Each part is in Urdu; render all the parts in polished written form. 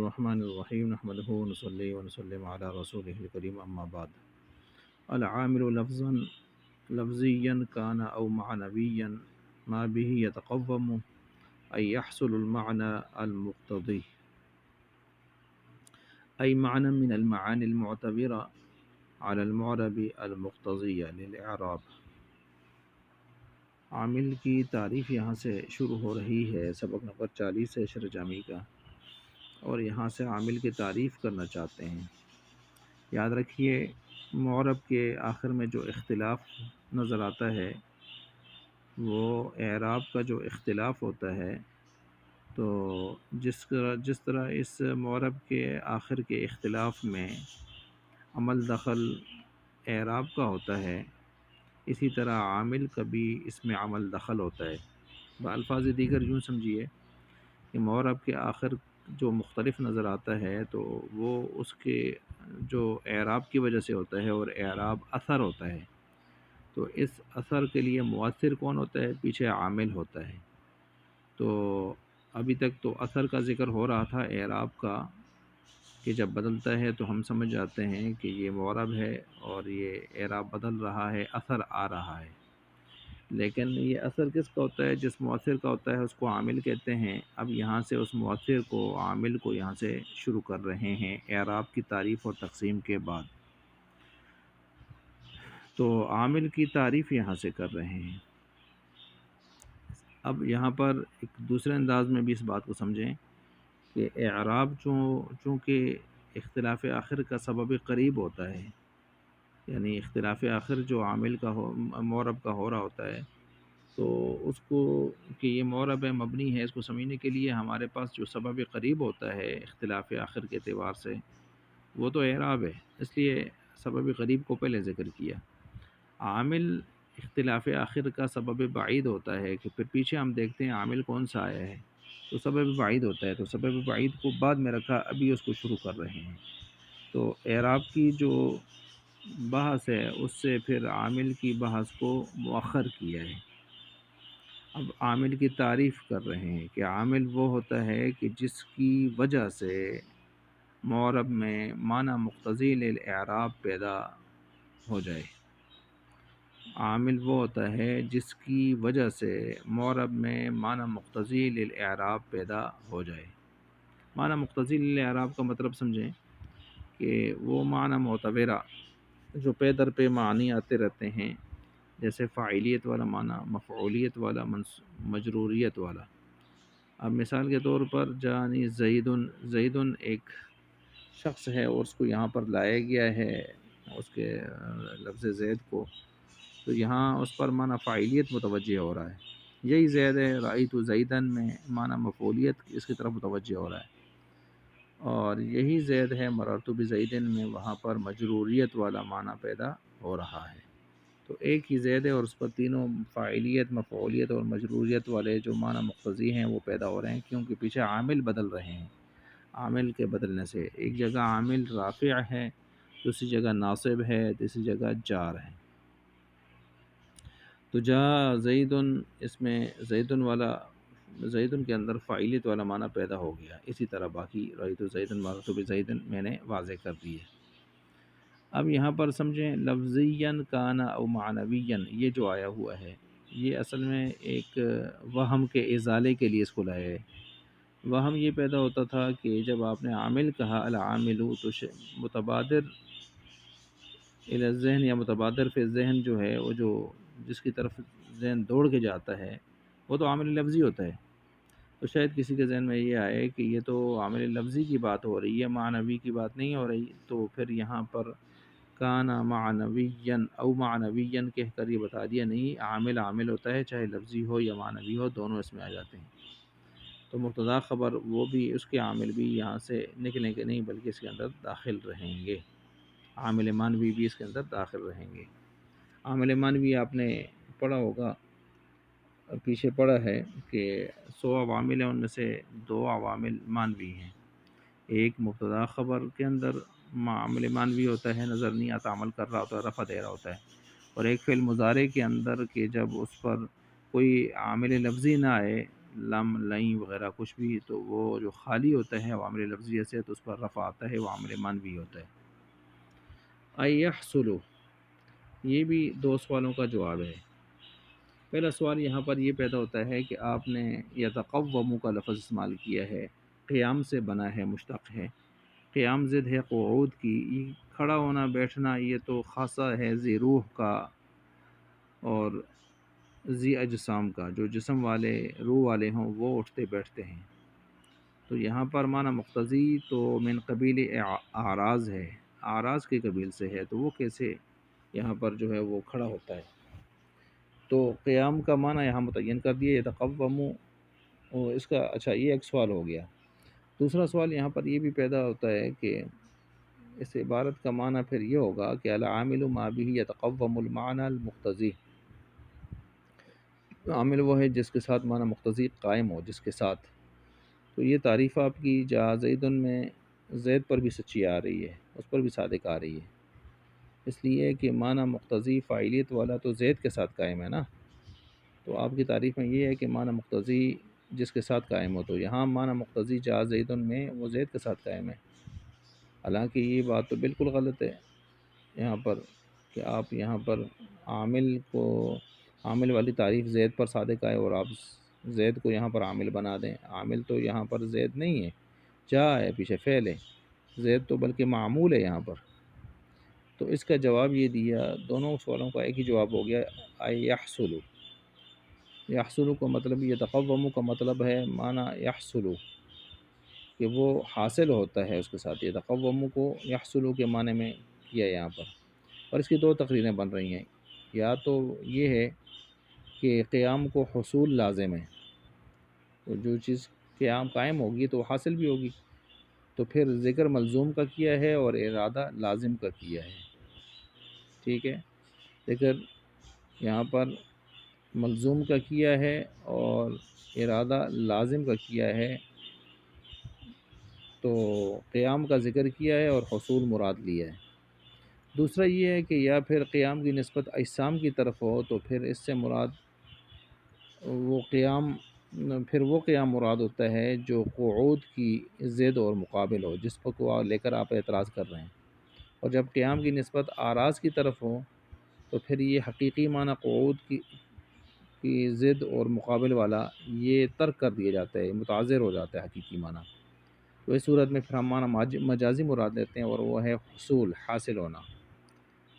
الرحمن الرحیم نحمدہ ونصلی ونسلم علی رسولہ الکریم اما بعد العامل لفظا لفظیا کان او معنویا ما به یتقوم ای یحصل المعنى المقتضی ای معنی من المعانی المعتبرہ علی المعرب المقتضیہ للإعراب۔ عامل کی تعریف یہاں سے شروع ہو رہی ہے، سبق نمبر 40 ہے شرح جامی کا، اور یہاں سے عامل کی تعریف کرنا چاہتے ہیں۔ یاد رکھیے معرب کے آخر میں جو اختلاف نظر آتا ہے وہ اعراب کا جو اختلاف ہوتا ہے، تو جس طرح اس معرب کے آخر کے اختلاف میں عمل دخل اعراب کا ہوتا ہے، اسی طرح عامل کا بھی اس میں عمل دخل ہوتا ہے۔ بالفاظ دیگر یوں سمجھیے کہ معرب کے آخر جو مختلف نظر آتا ہے تو وہ اس کے جو اعراب کی وجہ سے ہوتا ہے، اور اعراب اثر ہوتا ہے، تو اس اثر کے لیے مؤثر کون ہوتا ہے؟ پیچھے عامل ہوتا ہے۔ تو ابھی تک تو اثر کا ذکر ہو رہا تھا اعراب کا، کہ جب بدلتا ہے تو ہم سمجھ جاتے ہیں کہ یہ معرب ہے اور یہ اعراب بدل رہا ہے، اثر آ رہا ہے۔ لیکن یہ اثر کس کا ہوتا ہے؟ جس مؤثر کا ہوتا ہے اس کو عامل کہتے ہیں۔ اب یہاں سے اس مؤثر کو، عامل کو یہاں سے شروع کر رہے ہیں اعراب کی تعریف اور تقسیم کے بعد۔ تو عامل کی تعریف یہاں سے کر رہے ہیں۔ اب یہاں پر ایک دوسرے انداز میں بھی اس بات کو سمجھیں کہ اعراب چونکہ اختلاف آخر کا سبب قریب ہوتا ہے، یعنی اختلاف آخر جو عامل کا معرب کا ہو رہا ہوتا ہے، تو اس کو کہ یہ معرب ہے، مبنی ہے، اس کو سمجھنے کے لیے ہمارے پاس جو سبب قریب ہوتا ہے اختلاف آخر کے اعتبار سے، وہ تو اعراب ہے، اس لیے سبب قریب کو پہلے ذکر کیا۔ عامل اختلاف آخر کا سبب بعید ہوتا ہے کہ پھر پیچھے ہم دیکھتے ہیں عامل کون سا آیا ہے، تو سبب بعید ہوتا ہے، تو سبب بعید کو بعد میں رکھا، ابھی اس کو شروع کر رہے ہیں۔ تو اعراب کی جو بحث ہے اس سے پھر عامل کی بحث کو مؤخر کیا ہے۔ اب عامل کی تعریف کر رہے ہیں کہ عامل وہ ہوتا ہے کہ جس کی وجہ سے معرب میں معنی مقتضی للاعراب پیدا ہو جائے۔ عامل وہ ہوتا ہے جس کی وجہ سے معرب میں معنی مقتضی للاعراب پیدا ہو جائے۔ معنی مقتضی للاعراب کا مطلب سمجھیں کہ وہ معنی معتبرہ جو پے در پہ معنی آتے رہتے ہیں، جیسے فاعلیت والا معنی، مفعولیت والا، مجروریت والا۔ اب مثال کے طور پر جانی زیدن ایک شخص ہے اور اس کو یہاں پر لایا گیا ہے، اس کے لفظ زید کو، تو یہاں اس پر معنی فاعلیت متوجہ ہو رہا ہے۔ یہی زید ہے، رأیت زیدن میں معنی مفعولیت اس کی طرف متوجہ ہو رہا ہے، اور یہی زید ہے مررت بزیدن میں، وہاں پر مجروریت والا معنی پیدا ہو رہا ہے۔ تو ایک ہی زید ہے اور اس پر تینوں فاعلیت، مفعولیت اور مجروریت والے جو معنی مقتضی ہیں وہ پیدا ہو رہے ہیں، کیونکہ پیچھے عامل بدل رہے ہیں۔ عامل کے بدلنے سے ایک جگہ عامل رافع ہے، دوسری جگہ ناصب ہے، تیسری جگہ جار ہے۔ تو جا زیدن، اس میں زیدن کے اندر فاعلیت والا معنی پیدا ہو گیا۔ اسی طرح باقی رأیت زیدن مررت بزیدن میں نے واضح کر دی ہے۔ اب یہاں پر سمجھیں لفظیاً کان او معنویاً، یہ جو آیا ہوا ہے یہ اصل میں ایک وہم کے ازالے کے لیے اس کو لایا ہے۔ وہم یہ پیدا ہوتا تھا کہ جب آپ نے عامل کہا العامل، تو متبادر الی الذہن یا متبادر فی الذہن جو ہے، وہ جو جس کی طرف ذہن دوڑ کے جاتا ہے وہ تو عامل لفظی ہوتا ہے۔ تو شاید کسی کے ذہن میں یہ آئے کہ یہ تو عامل لفظی کی بات ہو رہی ہے، معنوی کی بات نہیں ہو رہی، تو پھر یہاں پر کان معنویاً او معنویاً کہہ کر یہ بتا دیا نہیں، عامل ہوتا ہے، چاہے لفظی ہو یا معنوی ہو، دونوں اس میں آ جاتے ہیں۔ تو مبتدا خبر وہ بھی، اس کے عامل بھی یہاں سے نکلیں گے نہیں، بلکہ اس کے اندر داخل رہیں گے۔ عامل معنوی بھی اس کے اندر داخل رہیں گے۔ عامل معنوی آپ نے پڑھا ہوگا، پیچھے پڑھا ہے کہ 100 عوامل ہیں، ان میں سے 2 عوامل معنوی ہیں۔ ایک مبتدا خبر کے اندر عامل معنوی ہوتا ہے، نظر نہیں آتا، عمل کر رہا ہوتا ہے، رفع دے رہا ہوتا ہے، اور ایک فعل مضارع کے اندر کہ جب اس پر کوئی عامل لفظی نہ آئے، لم لیں وغیرہ کچھ بھی، تو وہ جو خالی ہوتا ہے عوامل لفظیہ سے تو اس پر رفع آتا ہے، وہ عامل معنوی ہوتا ہے۔ ایحصل، یہ بھی دو سوالوں کا جواب ہے۔ پہلا سوال یہاں پر یہ پیدا ہوتا ہے کہ آپ نے یتقوم کا لفظ استعمال کیا ہے، قیام سے بنا ہے، مشتق ہے، قیام ضد ہے قعود کی، یہ کھڑا ہونا بیٹھنا یہ تو خاصہ ہے ذی روح کا اور ذی اجسام کا، جو جسم والے روح والے ہوں وہ اٹھتے بیٹھتے ہیں۔ تو یہاں پر معنی مقتضی تو من قبیل اعراض ہے، اعراض کے قبیل سے ہے، تو وہ کیسے یہاں پر جو ہے وہ کھڑا ہوتا ہے؟ تو قیام کا معنی یہاں متعین کر دیا یتقوم، اور اس کا اچھا یہ ایک سوال ہو گیا۔ دوسرا سوال یہاں پر یہ بھی پیدا ہوتا ہے کہ اس عبارت کا معنی پھر یہ ہوگا کہ العامل ما به یتقوم المعنی المقتضی، عامل وہ ہے جس کے ساتھ معنی مقتضی قائم ہو، جس کے ساتھ۔ تو یہ تعریف آپ کی جا زید میں زید پر بھی سچی آ رہی ہے، اس پر بھی صادق آ رہی ہے، اس لیے کہ معنی مقتضی فاعلیت والا تو زید کے ساتھ قائم ہے نا۔ تو آپ کی تعریف میں یہ ہے کہ معنی مقتضی جس کے ساتھ قائم ہو، تو یہاں معنی مقتضی جا زید میں وہ زید کے ساتھ قائم ہے، حالانکہ یہ بات تو بالکل غلط ہے یہاں پر کہ آپ یہاں پر عامل کو، عامل والی تعریف زید پر صادق آئے اور آپ زید کو یہاں پر عامل بنا دیں۔ عامل تو یہاں پر زید نہیں ہے، جا ہے، پیچھے فعل ہے، زید تو بلکہ معمول ہے یہاں پر۔ تو اس کا جواب یہ دیا، دونوں سوالوں کا ایک ہی جواب ہو گیا، یحصل۔ یحصل کا مطلب، یتقوم کا مطلب ہے معنی یحصل، کہ وہ حاصل ہوتا ہے اس کے ساتھ، یتقوم کو یحصل کے معنی میں کیا یہاں پر۔ اور اس کی دو تقریریں بن رہی ہیں، یا تو یہ ہے کہ قیام کو حصول لازم ہے، تو جو چیز قیام قائم ہوگی تو حاصل بھی ہوگی، تو پھر ذکر ملزوم کا کیا ہے اور ارادہ لازم کا کیا ہے، ٹھیک ہے۔ ذکر یہاں پر ملزوم کا کیا ہے اور ارادہ لازم کا کیا ہے، تو قیام کا ذکر کیا ہے اور حصول مراد لیا ہے۔ دوسرا یہ ہے کہ یا پھر قیام کی نسبت اجسام کی طرف ہو، تو پھر اس سے مراد وہ قیام، پھر وہ قیام مراد ہوتا ہے جو قعود کی ضد اور مقابل ہو، جس پر کو لے کر آپ اعتراض کر رہے ہیں۔ اور جب قیام کی نسبت آراز کی طرف ہو، تو پھر یہ حقیقی معنی قعود کی ضد اور مقابل والا یہ ترک کر دیا جاتا ہے، متعذر ہو جاتا ہے حقیقی معنی۔ تو اس صورت میں پھر ہم معنی مجازی مراد لیتے ہیں، اور وہ ہے حصول، حاصل ہونا۔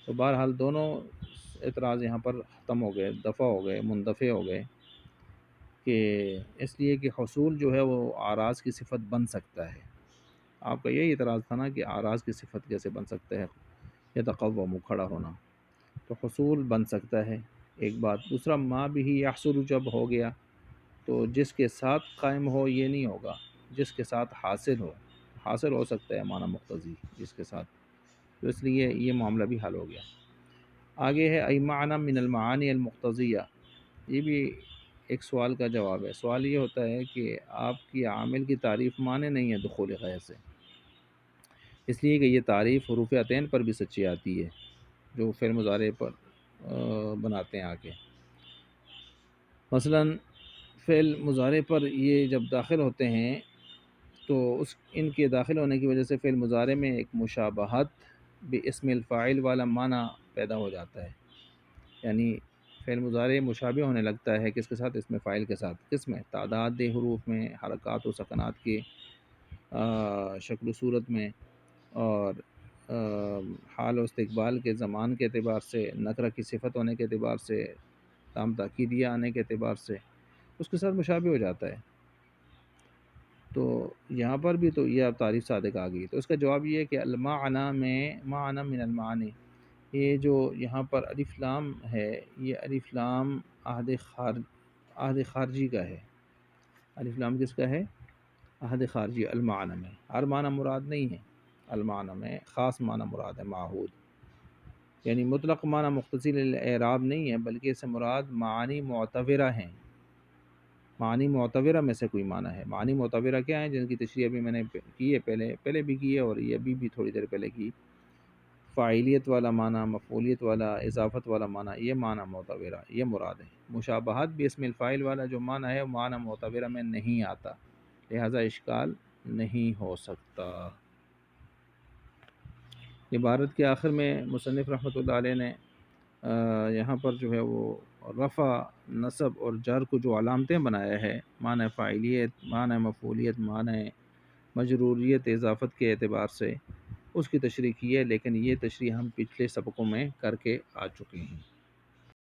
تو بہرحال دونوں اعتراض یہاں پر ختم ہو گئے، دفع ہو گئے، مندفع ہو گئے، کہ اس لیے کہ حصول جو ہے وہ آراز کی صفت بن سکتا ہے۔ آپ کا یہی اعتراض تھا نا کہ آراز کی صفت کیسے بن سکتا ہے، یتقوم کھڑا ہونا، تو حصول بن سکتا ہے، ایک بات۔ دوسرا ما بھی یحصل جب ہو گیا تو جس کے ساتھ قائم ہو یہ نہیں ہوگا، جس کے ساتھ حاصل ہو، حاصل ہو سکتا ہے معنی مقتضی جس کے ساتھ، تو اس لیے یہ معاملہ بھی حل ہو گیا۔ آگے ہے ای معنی من المعانی المقتضیہ، یہ بھی ایک سوال کا جواب ہے۔ سوال یہ ہوتا ہے کہ آپ کی عامل کی تعریف معنی نہیں ہے دخول غیر سے، اس لیے کہ یہ تعریف حروف عطین پر بھی سچی آتی ہے، جو فعل مضارع پر بناتے ہیں آگے۔ مثلا فعل مضارع پر یہ جب داخل ہوتے ہیں تو ان کے داخل ہونے کی وجہ سے فعل مضارع میں ایک مشابہت باسم الفاعل والا معنی پیدا ہو جاتا ہے، یعنی فعل مضارع مشابہ ہونے لگتا ہے کس کے ساتھ، اسم فاعل کے ساتھ، کس میں، تعداد حروف میں، حرکات و سکنات کی شکل و صورت میں، اور حال و استقبال کے زمان کے اعتبار سے، نکرہ کی صفت ہونے کے اعتبار سے، تام تاکیدیہ آنے کے اعتبار سے اس کے ساتھ مشابہ ہو جاتا ہے۔ تو یہاں پر بھی تو یہ اب تعریف صادق آ گئی، تو اس کا جواب یہ ہے کہ المعنی میں، معنی من المعانی، یہ جو یہاں پر الف لام ہے، یہ الف لام عہد خارجی کا ہے۔ الف لام کس کا ہے؟ عہد خارجی، المعنی میں ہر معنی مراد نہیں ہے، المعنی میں خاص معنی مراد ہے، معہود، یعنی مطلق معنی مختصی الاعراب نہیں ہے، بلکہ اس سے مراد معانی معتبرہ ہیں، معانی معتبرہ میں سے کوئی معنی ہے۔ معانی معتبرہ کیا ہیں، جن کی تشریح ابھی میں نے کی ہے، پہلے بھی کی ہے اور یہ ابھی بھی تھوڑی دیر پہلے کی۔ فاعلیت والا معنی، مفعولیت والا، اضافت والا معنی، یہ معنی معتبرہ یہ مراد ہے۔ مشابہت بھی اسم الفاعل والا جو معنی ہے وہ معنی معتبرہ میں نہیں آتا، لہذا اشکال نہیں ہو سکتا۔ عبارت کے آخر میں مصنف رحمۃ اللہ علیہ نے یہاں پر جو ہے وہ رفع، نصب اور جر کو جو علامتیں بنایا ہے، معنی فاعلیت، معنی مفعولیت، معنی مجروریت، اضافت کے اعتبار سے اس کی تشریح کی ہے، لیکن یہ تشریح ہم پچھلے سبقوں میں کر کے آ چکے ہیں۔